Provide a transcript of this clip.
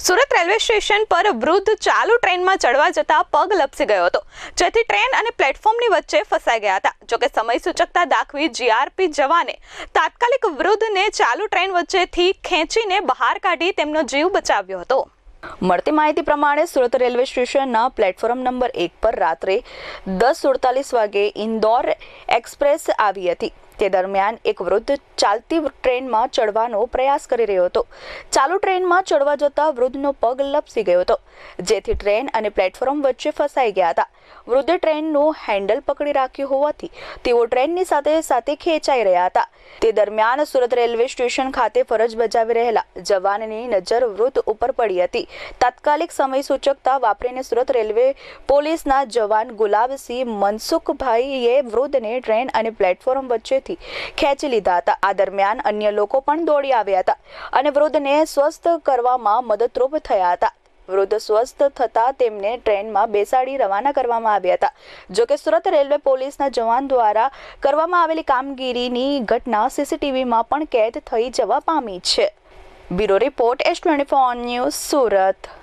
Surat railway station પર વૃદ્ધ ચાલુ ટ્રેનમાં ચડવા જતા પગ લપસી ગયો હતો, જેથી ટ્રેન અને પ્લેટફોર્મની વચ્ચે ફસાઈ ગયા હતા। જોકે સમય સૂચકતા દાખવી જીઆરપી જવાને તાત્કાલિક વૃદ્ધને ચાલુ ટ્રેન વચ્ચેથી ખેંચીને બહાર કાઢી તેમનો જીવ બચાવ્યો હતો। મળતી માહિતી પ્રમાણે સુરત રેલવે સ્ટેશનના પ્લેટફોર્મ નંબર 1 પર રાત્રે 10:47 વાગે ઇન્દોર એક્સપ્રેસ આવી હતી। તે દરમિયાન એક વૃદ્ધ ચાલતી ટ્રેનમાં ચડવાનો પ્રયાસ કરી રહ્યો હતો। ચાલુ ટ્રેનમાં ચડવા જતા વૃદ્ધનો પગ લપસી ગયો હતો, જેથી ટ્રેન અને પ્લેટફોર્મ વચ્ચે ફસાઈ ગયા હતા। વૃદ્ધે ટ્રેનનું હેન્ડલ પકડી રાખ્યું હોવાથી તેઓ ટ્રેનની સાથે ખેંચાઈ રહ્યા હતા। તે દરમિયાન સુરત રેલવે સ્ટેશન ખાતે ફરજ બજાવી રહેલા જવાનની નજર વૃદ્ધ ઉપર પડી હતી। તાત્કાલિક સમય સૂચકતા વાપરીને સુરત રેલવે પોલીસના જવાન ગુલાબસિંહ મનસુખભાઈએ વૃદ્ધને ટ્રેન અને પ્લેટફોર્મ વચ્ચે ખેંચી લીધા હતા। આ દરમિયાન અન્ય લોકો પણ દોડી આવ્યા હતા અને વૃદ્ધને સ્વસ્થ કરવામાં મદદરૂપ થયા હતા। વૃદ્ધ સ્વસ્થ થતા તેમને ટ્રેનમાં બેસાડી રવાના કરવામાં આવ્યા હતા। જોકે સુરત રેલવે પોલીસના જવાન દ્વારા કરવામાં આવેલી કામગીરીની ઘટના સીસીટીવીમાં પણ કેદ થઈ જવા પામી છે। Bureau report S24 news Surat.